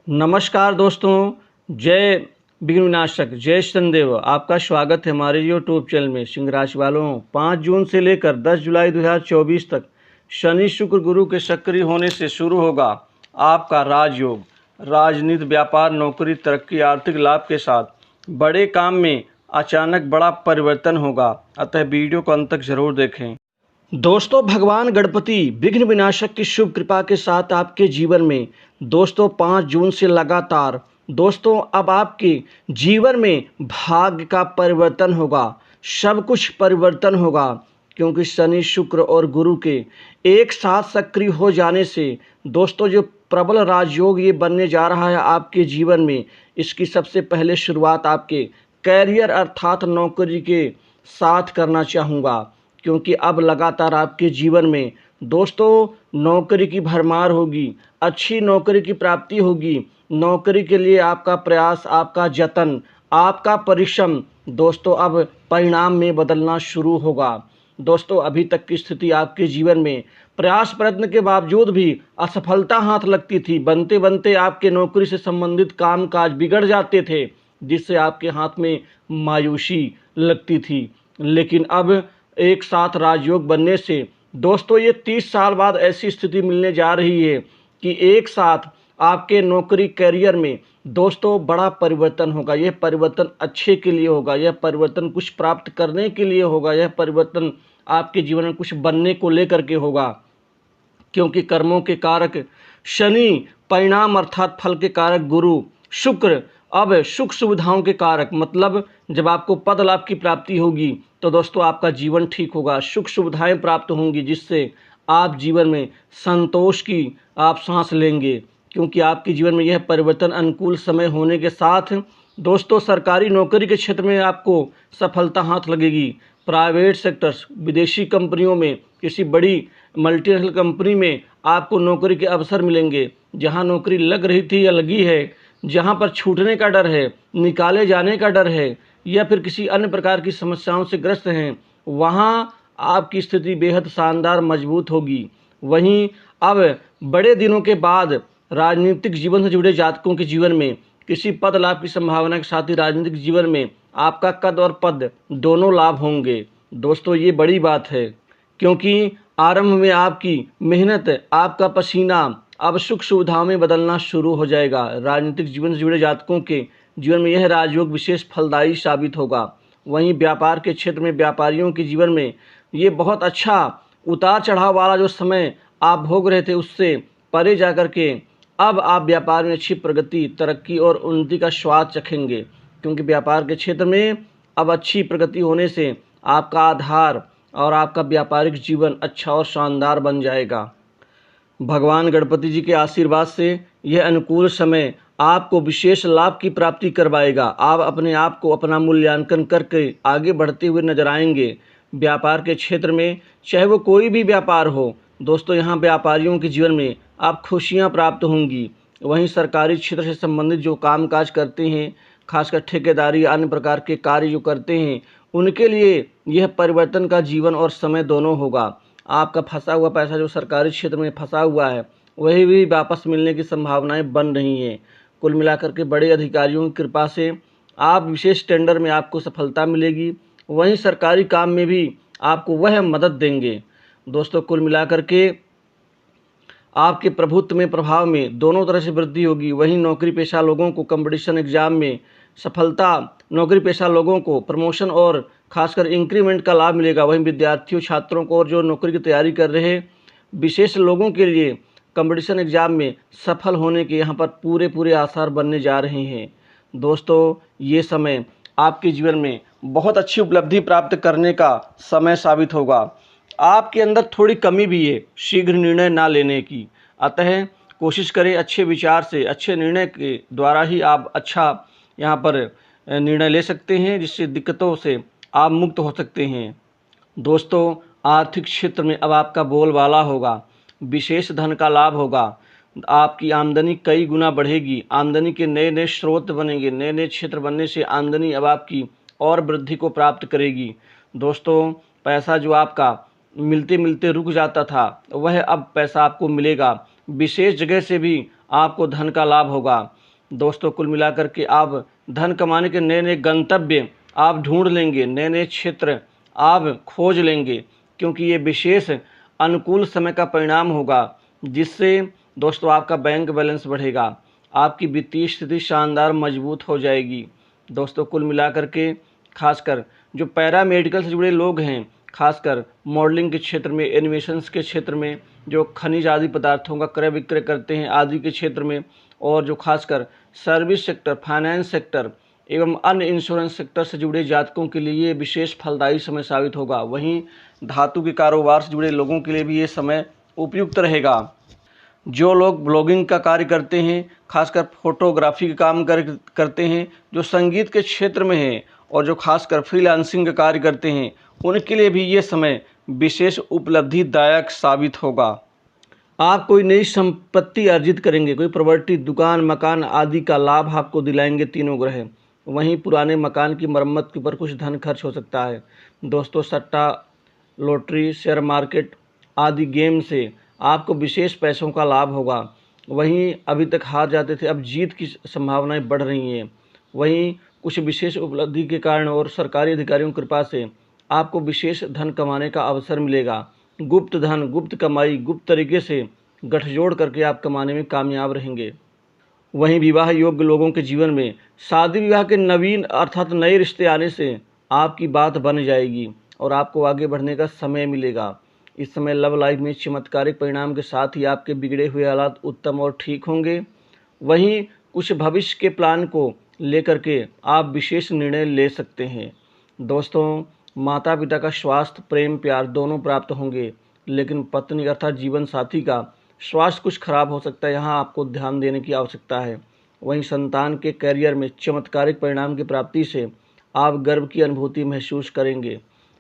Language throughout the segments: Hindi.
नमस्कार दोस्तों, जय विघ्न विनाशक, जय शनिदेव। आपका स्वागत है हमारे यूट्यूब चैनल में। सिंह राशि वालों, 5 जून से लेकर 10 जुलाई 2024 तक शनि शुक्र गुरु के सक्रिय होने से शुरू होगा आपका राजयोग। राजनीति, व्यापार, नौकरी, तरक्की, आर्थिक लाभ के साथ बड़े काम में अचानक बड़ा परिवर्तन होगा, अतः वीडियो को अंत तक जरूर देखें। दोस्तों, भगवान गणपति विघ्न विनाशक की शुभ कृपा के साथ आपके जीवन में दोस्तों 5 जून से लगातार दोस्तों अब आपके जीवन में भाग्य का परिवर्तन होगा, सब कुछ परिवर्तन होगा। क्योंकि शनि, शुक्र और गुरु के एक साथ सक्रिय हो जाने से दोस्तों जो प्रबल राजयोग ये बनने जा रहा है आपके जीवन में, इसकी सबसे पहले शुरुआत आपके कैरियर अर्थात नौकरी के साथ करना चाहूँगा। क्योंकि अब लगातार आपके जीवन में दोस्तों नौकरी की भरमार होगी, अच्छी नौकरी की प्राप्ति होगी। नौकरी के लिए आपका प्रयास, आपका जतन, आपका परिश्रम दोस्तों अब परिणाम में बदलना शुरू होगा। दोस्तों अभी तक की स्थिति आपके जीवन में प्रयास प्रयत्न के बावजूद भी असफलता हाथ लगती थी। बनते बनते आपके नौकरी से संबंधित काम काज बिगड़ जाते थे, जिससे आपके हाथ में मायूसी लगती थी। लेकिन अब एक साथ राजयोग बनने से दोस्तों ये 30 साल बाद ऐसी स्थिति मिलने जा रही है कि एक साथ आपके नौकरी करियर में दोस्तों बड़ा परिवर्तन होगा। यह परिवर्तन अच्छे के लिए होगा, यह परिवर्तन कुछ प्राप्त करने के लिए होगा, यह परिवर्तन आपके जीवन में कुछ बनने को लेकर के होगा। क्योंकि कर्मों के कारक शनि, परिणाम अर्थात फल के कारक गुरु, शुक्र अब सुख सुविधाओं के कारक, मतलब जब आपको पद लाभ की प्राप्ति होगी तो दोस्तों आपका जीवन ठीक होगा, सुख सुविधाएं प्राप्त होंगी, जिससे आप जीवन में संतोष की आप सांस लेंगे। क्योंकि आपके जीवन में यह परिवर्तन अनुकूल समय होने के साथ दोस्तों सरकारी नौकरी के क्षेत्र में आपको सफलता हाथ लगेगी। प्राइवेट सेक्टर्स, विदेशी कंपनियों में, किसी बड़ी मल्टीनेशनल कंपनी में आपको नौकरी के अवसर मिलेंगे। जहां नौकरी लग रही थी या लगी है, जहां पर छूटने का डर है, निकाले जाने का डर है, या फिर किसी अन्य प्रकार की समस्याओं से ग्रस्त हैं, वहां आपकी स्थिति बेहद शानदार मजबूत होगी। वहीं अब बड़े दिनों के बाद राजनीतिक जीवन से जुड़े जातकों के जीवन में किसी पद लाभ की संभावना के साथ ही राजनीतिक जीवन में आपका कद और पद दोनों लाभ होंगे। दोस्तों ये बड़ी बात है, क्योंकि आरंभ में आपकी मेहनत, आपका पसीना अब सुख सुविधाओं में बदलना शुरू हो जाएगा। राजनीतिक जीवन से जुड़े जातकों के जीवन में यह राजयोग विशेष फलदायी साबित होगा। वहीं व्यापार के क्षेत्र में व्यापारियों के जीवन में ये बहुत अच्छा उतार चढ़ाव वाला जो समय आप भोग रहे थे, उससे परे जाकर के अब आप व्यापार में अच्छी प्रगति, तरक्की और उन्नति का स्वाद चखेंगे। क्योंकि व्यापार के क्षेत्र में अब अच्छी प्रगति होने से आपका आधार और आपका व्यापारिक जीवन अच्छा और शानदार बन जाएगा। भगवान गणपति जी के आशीर्वाद से यह अनुकूल समय आपको विशेष लाभ की प्राप्ति करवाएगा। आप अपने आप को अपना मूल्यांकन करके आगे बढ़ते हुए नजर आएंगे। व्यापार के क्षेत्र में चाहे वो कोई भी व्यापार हो दोस्तों, यहाँ व्यापारियों के जीवन में आप खुशियाँ प्राप्त होंगी। वहीं सरकारी क्षेत्र से संबंधित जो कामकाज करते हैं, खासकर ठेकेदारी, अन्य प्रकार के कार्य जो करते हैं, उनके लिए यह परिवर्तन का जीवन और समय दोनों होगा। आपका फंसा हुआ पैसा जो सरकारी क्षेत्र में फंसा हुआ है, वही भी वापस मिलने की संभावनाएं बन रही हैं। कुल मिलाकर के बड़े अधिकारियों की कृपा से आप विशेष टेंडर में आपको सफलता मिलेगी। वहीं सरकारी काम में भी आपको वह मदद देंगे। दोस्तों कुल मिलाकर के आपके प्रभुत्व में, प्रभाव में दोनों तरह से वृद्धि होगी। वहीं नौकरी पेशा लोगों को कंपटीशन एग्जाम में सफलता, नौकरी पेशा लोगों को प्रमोशन और खासकर इंक्रीमेंट का लाभ मिलेगा। वहीं विद्यार्थियों, छात्रों को और जो नौकरी की तैयारी कर रहे विशेष लोगों के लिए कंपटीशन एग्जाम में सफल होने के यहाँ पर पूरे आसार बनने जा रहे हैं। दोस्तों ये समय आपके जीवन में बहुत अच्छी उपलब्धि प्राप्त करने का समय साबित होगा। आपके अंदर थोड़ी कमी भी है शीघ्र निर्णय ना लेने की, अतः कोशिश करें अच्छे विचार से, अच्छे निर्णय के द्वारा ही आप अच्छा यहाँ पर निर्णय ले सकते हैं, जिससे दिक्कतों से आप मुक्त हो सकते हैं। दोस्तों आर्थिक क्षेत्र में अब आपका बोलबाला होगा, विशेष धन का लाभ होगा, आपकी आमदनी कई गुना बढ़ेगी, आमदनी के नए नए स्रोत बनेंगे, नए नए क्षेत्र बनने से आमदनी अब आपकी और वृद्धि को प्राप्त करेगी। दोस्तों पैसा जो आपका मिलते मिलते रुक जाता था, वह अब पैसा आपको मिलेगा। विशेष जगह से भी आपको धन का लाभ होगा। दोस्तों कुल मिलाकर के आप धन कमाने के नए नए गंतव्य आप ढूंढ लेंगे, नए नए क्षेत्र आप खोज लेंगे, क्योंकि ये विशेष अनुकूल समय का परिणाम होगा, जिससे दोस्तों आपका बैंक बैलेंस बढ़ेगा, आपकी वित्तीय स्थिति शानदार मजबूत हो जाएगी। दोस्तों कुल मिलाकर के खासकर जो पैरा मेडिकल से जुड़े लोग हैं, खासकर मॉडलिंग के क्षेत्र में, एनिमेशंस के क्षेत्र में, जो खनिज आदि पदार्थों का क्रय विक्रय करते हैं आदि के क्षेत्र में, और जो खासकर सर्विस सेक्टर, फाइनेंस सेक्टर एवं अन्य इंश्योरेंस सेक्टर से जुड़े जातकों के लिए ये विशेष फलदायी समय साबित होगा। वहीं धातु के कारोबार से जुड़े लोगों के लिए भी ये समय उपयुक्त रहेगा। जो लोग ब्लॉगिंग का कार्य करते हैं, खासकर फोटोग्राफी का काम करते हैं, जो संगीत के क्षेत्र में हैं और जो खासकर फ्रीलांसिंग का कार्य करते हैं, उनके लिए भी ये समय विशेष उपलब्धिदायक साबित होगा। आप कोई नई संपत्ति अर्जित करेंगे, कोई प्रॉपर्टी, दुकान, मकान आदि का लाभ आपको दिलाएंगे तीनों ग्रह। वहीं पुराने मकान की मरम्मत के ऊपर कुछ धन खर्च हो सकता है। दोस्तों सट्टा, लॉटरी, शेयर मार्केट आदि गेम से आपको विशेष पैसों का लाभ होगा। वहीं अभी तक हार जाते थे, अब जीत की संभावनाएं बढ़ रही हैं। वहीं कुछ विशेष उपलब्धि के कारण और सरकारी अधिकारियों की कृपा से आपको विशेष धन कमाने का अवसर मिलेगा। गुप्त धन, गुप्त कमाई, गुप्त तरीके से गठजोड़ करके आप कमाने में कामयाब रहेंगे। वहीं विवाह योग्य लोगों के जीवन में शादी विवाह के नवीन अर्थात नए रिश्ते आने से आपकी बात बन जाएगी और आपको आगे बढ़ने का समय मिलेगा। इस समय लव लाइफ में चमत्कारिक परिणाम के साथ ही आपके बिगड़े हुए हालात उत्तम और ठीक होंगे। वहीं कुछ भविष्य के प्लान को लेकर के आप विशेष निर्णय ले सकते हैं। दोस्तों माता पिता का स्वास्थ्य, प्रेम, प्यार दोनों प्राप्त होंगे, लेकिन पत्नी अर्थात जीवन साथी का स्वास्थ्य कुछ खराब हो सकता है, यहाँ आपको ध्यान देने की आवश्यकता है। वहीं संतान के करियर में चमत्कारिक परिणाम की प्राप्ति से आप गर्व की अनुभूति महसूस करेंगे।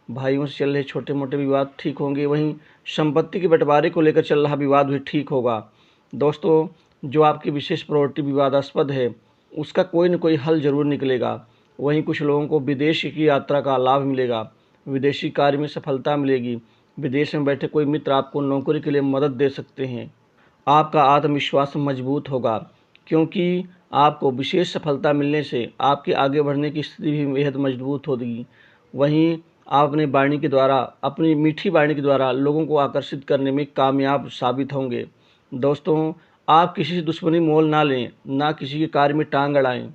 भाइयों से चल रहे छोटे मोटे विवाद ठीक होंगे। वहीं संपत्ति के बंटवारे को लेकर चल रहा विवाद भी ठीक होगा। दोस्तों जो आपकी विशेष प्रॉपर्टी विवादास्पद है, उसका कोई न कोई हल जरूर निकलेगा। वहीं कुछ लोगों को विदेश की यात्रा का लाभ मिलेगा, विदेशी कार्य में सफलता मिलेगी। विदेश में बैठे कोई मित्र आपको नौकरी के लिए मदद दे सकते हैं। आपका आत्मविश्वास मजबूत होगा, क्योंकि आपको विशेष सफलता मिलने से आपके आगे बढ़ने की स्थिति भी बेहद मजबूत होगी। वहीं आप अपनी वाणी के द्वारा, अपनी मीठी वाणी के द्वारा लोगों को आकर्षित करने में कामयाब साबित होंगे। दोस्तों आप किसी से दुश्मनी मोल ना लें, ना किसी के कार्य में टांग अड़ाएं।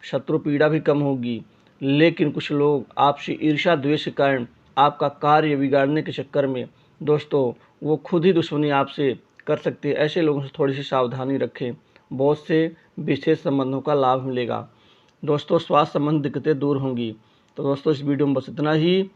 शत्रु पीड़ा भी कम होगी, लेकिन कुछ लोग आपसे ईर्ष्या द्वेष के कारण आपका कार्य बिगाड़ने के चक्कर में दोस्तों वो खुद ही दुश्मनी आपसे कर सकते हैं। ऐसे लोगों से थोड़ी सी सावधानी रखें, बहुत से विशेष संबंधों का लाभ मिलेगा। दोस्तों स्वास्थ्य संबंधी दिक्कतें दूर होंगी। तो दोस्तों इस वीडियो में बस इतना ही।